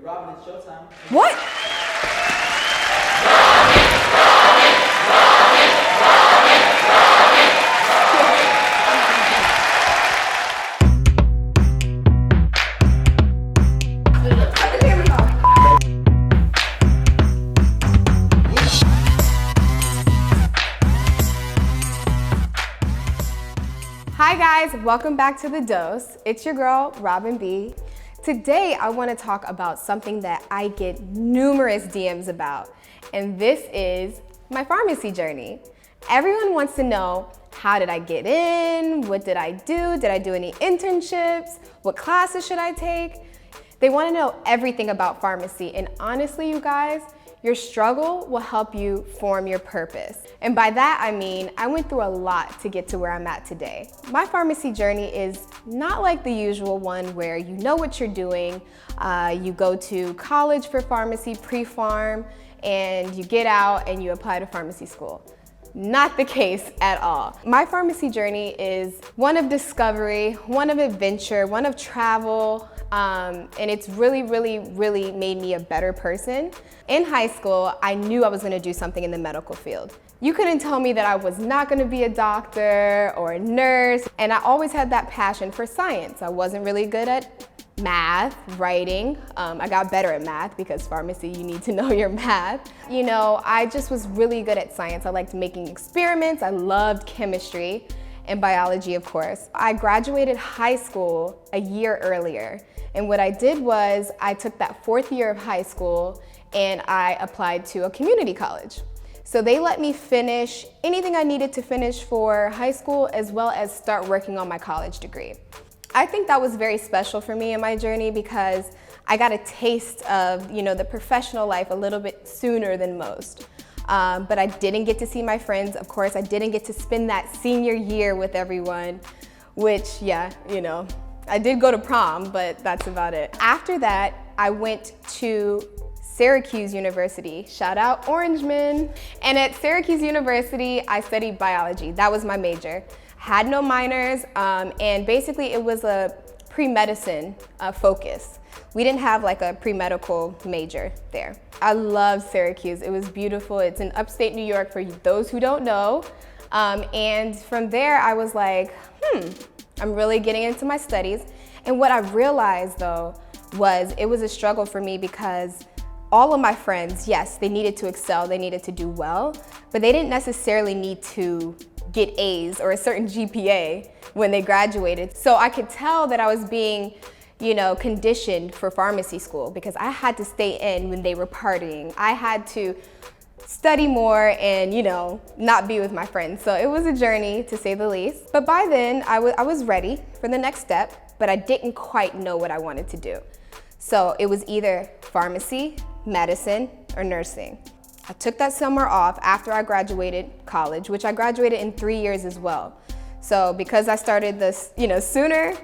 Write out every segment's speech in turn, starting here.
Robin, it's showtime. What? Hi guys, welcome back to The Dose. It's your girl, Robin B. Today, I want to talk about something that I get numerous DMs about, and this is my pharmacy journey. Everyone wants to know, how did I get in? What did I do? Did I do any internships? What classes should I take? They want to know everything about pharmacy, and honestly, you guys, your struggle will help you form your purpose. And by that, I mean, I went through a lot to get to where I'm at today. My pharmacy journey is not like the usual one where you know what you're doing, you go to college for pharmacy, pre-pharm, and you get out and you apply to pharmacy school. Not the case at all. My pharmacy journey is one of discovery, one of adventure, one of travel, and it's really made me a better person. In high school, I knew I was gonna do something in the medical field. You couldn't tell me that I was not gonna be a doctor or a nurse, and I always had that passion for science. I wasn't really good at math, writing. I got better at math because pharmacy, you need to know your math. You know, I just was really good at science. I liked making experiments. I loved chemistry and biology, of course. I graduated high school a year earlier. And what I did was I took that fourth year of high school and I applied to a community college. So they let me finish anything I needed to finish for high school as well as start working on my college degree. I think that was very special for me in my journey because I got a taste of, you know, the professional life a little bit sooner than most. But I didn't get to see my friends. Of course, I didn't get to spend that senior year with everyone, which, yeah, you know, I did go to prom, but that's about it. After that, I went to Syracuse University. Shout out Orangeman. And at Syracuse University, I studied biology. That was my major. Had no minors, and basically it was a pre-medicine focus. We didn't have like a pre-medical major there. I love Syracuse. It was beautiful. It's in upstate New York for those who don't know. And from there, I was like, I'm really getting into my studies. And what I realized though, was it was a struggle for me because all of my friends, yes, they needed to excel, they needed to do well, but they didn't necessarily need to get A's or a certain GPA when they graduated. So I could tell that I was being, you know, conditioned for pharmacy school because I had to stay in when they were partying. I had to study more and, you know, not be with my friends. So it was a journey to say the least. But by then I was ready for the next step, but I didn't quite know what I wanted to do. So it was either pharmacy, medicine, or nursing. I took that summer off after I graduated college, which I graduated in 3 years as well. So because I started this, you know, sooner,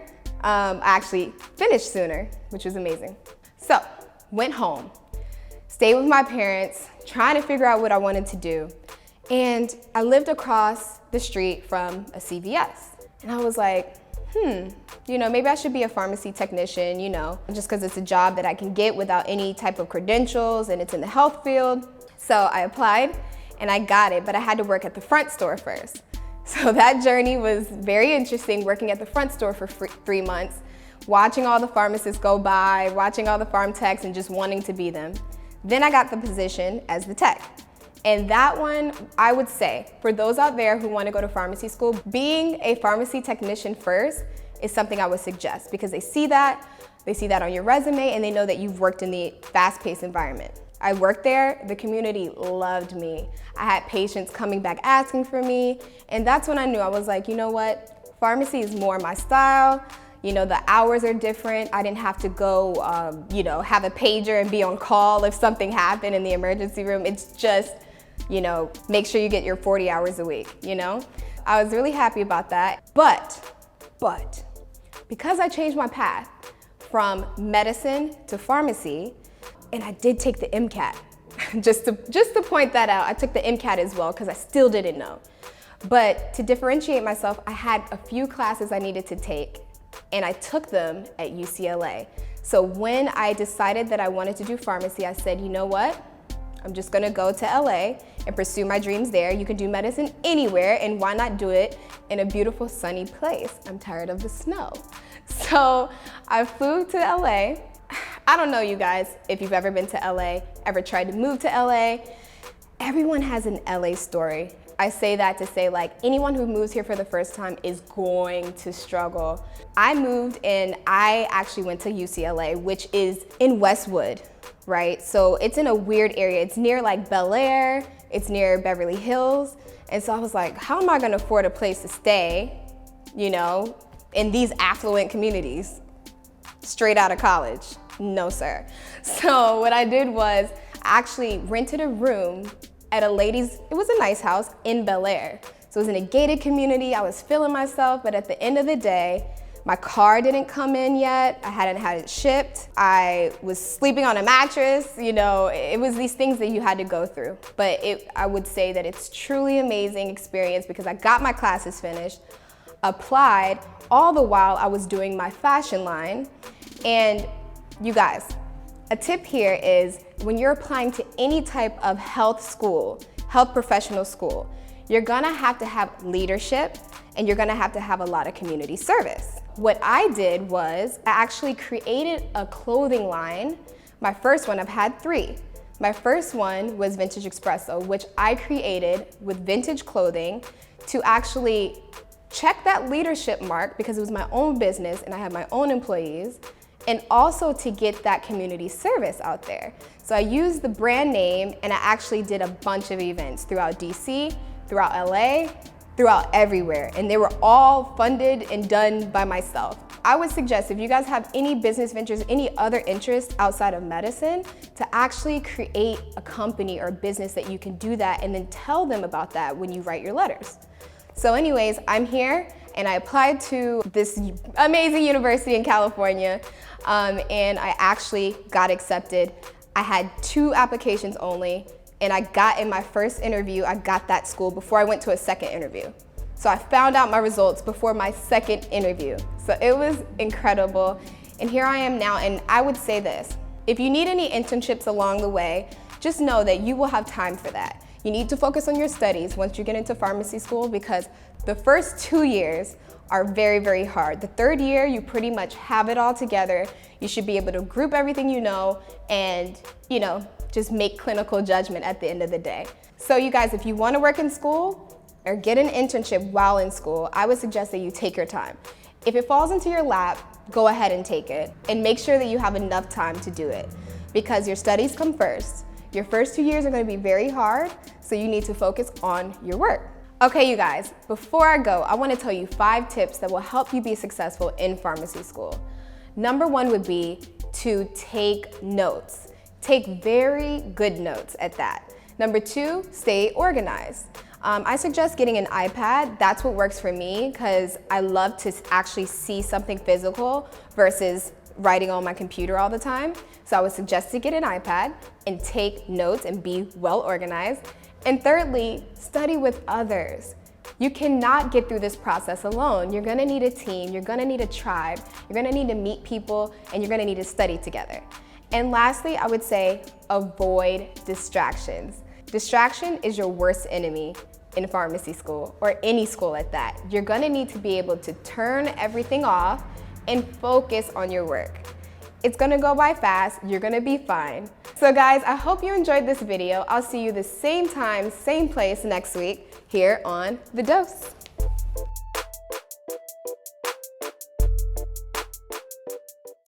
I actually finished sooner, which was amazing. So went home, stayed with my parents, trying to figure out what I wanted to do. And I lived across the street from a CVS. And I was like, you know, maybe I should be a pharmacy technician, you know, just because it's a job that I can get without any type of credentials and it's in the health field. So I applied and I got it, but I had to work at the front store first. So that journey was very interesting, working at the front store for 3 months, watching all the pharmacists go by, watching all the pharm techs and just wanting to be them. Then I got the position as the tech. And that one, I would say, for those out there who want to go to pharmacy school, being a pharmacy technician first is something I would suggest because they see that on your resume and they know that you've worked in the fast-paced environment. I worked there, the community loved me. I had patients coming back asking for me, and that's when I knew, I was like, you know what? Pharmacy is more my style. You know, the hours are different. I didn't have to go, you know, have a pager and be on call if something happened in the emergency room. It's just, you know, make sure you get your 40 hours a week, you know? I was really happy about that, but, because I changed my path from medicine to pharmacy, and I did take the MCAT. just to point that out, I took the MCAT as well because I still didn't know. But to differentiate myself, I had a few classes I needed to take and I took them at UCLA. So when I decided that I wanted to do pharmacy, I said, you know what? I'm just gonna go to LA and pursue my dreams there. You can do medicine anywhere, and why not do it in a beautiful sunny place? I'm tired of the snow. So I flew to LA. I don't know, you guys, if you've ever been to LA, ever tried to move to LA. Everyone has an LA story. I say that to say, like, anyone who moves here for the first time is going to struggle. I moved and I actually went to UCLA, which is in Westwood, right? So it's in a weird area. It's near like Bel Air, it's near Beverly Hills. And so I was like, how am I gonna afford a place to stay, you know, in these affluent communities, straight out of college? No, sir. So what I did was I actually rented a room at a lady's, it was a nice house in Bel Air. So it was in a gated community. I was feeling myself, but at the end of the day, my car didn't come in yet. I hadn't had it shipped. I was sleeping on a mattress. You know, it was these things that you had to go through. But I would say that it's truly amazing experience because I got my classes finished, applied, all the while I was doing my fashion line. And you guys, a tip here is when you're applying to any type of health school, health professional school, you're gonna have to have leadership and you're gonna have to have a lot of community service. What I did was I actually created a clothing line. My first one, I've had 3. My first one was Vintage Espresso, which I created with vintage clothing to actually check that leadership mark because it was my own business and I had my own employees, and also to get that community service out there. So I used the brand name and I actually did a bunch of events throughout DC, throughout LA, throughout everywhere. And they were all funded and done by myself. I would suggest if you guys have any business ventures, any other interests outside of medicine, to actually create a company or a business that you can do that and then tell them about that when you write your letters. So anyways, I'm here and I applied to this amazing university in California and I actually got accepted. I had 2 applications only and I got in my first interview, I got that school before I went to a second interview. So I found out my results before my second interview. So it was incredible. And here I am now, and I would say this, if you need any internships along the way, just know that you will have time for that. You need to focus on your studies once you get into pharmacy school because the first 2 years are very, very hard. The 3rd year, you pretty much have it all together. You should be able to group everything you know and, you know, just make clinical judgment at the end of the day. So you guys, if you want to work in school or get an internship while in school, I would suggest that you take your time. If it falls into your lap, go ahead and take it and make sure that you have enough time to do it because your studies come first. Your first 2 years are going to be very hard, so you need to focus on your work. Okay, you guys, before I go, I want to tell you 5 tips that will help you be successful in pharmacy school. Number 1 would be to take notes. Take very good notes at that. Number 2, stay organized. I suggest getting an iPad. That's what works for me because I love to actually see something physical versus writing on my computer all the time. So I would suggest to get an iPad and take notes and be well organized. And thirdly, study with others. You cannot get through this process alone. You're gonna need a team, you're gonna need a tribe, you're gonna need to meet people, and you're gonna need to study together. And lastly, I would say avoid distractions. Distraction is your worst enemy in pharmacy school, or any school at that. You're gonna need to be able to turn everything off and focus on your work. It's gonna go by fast, you're gonna be fine. So guys, I hope you enjoyed this video. I'll see you the same time, same place next week here on The Dose.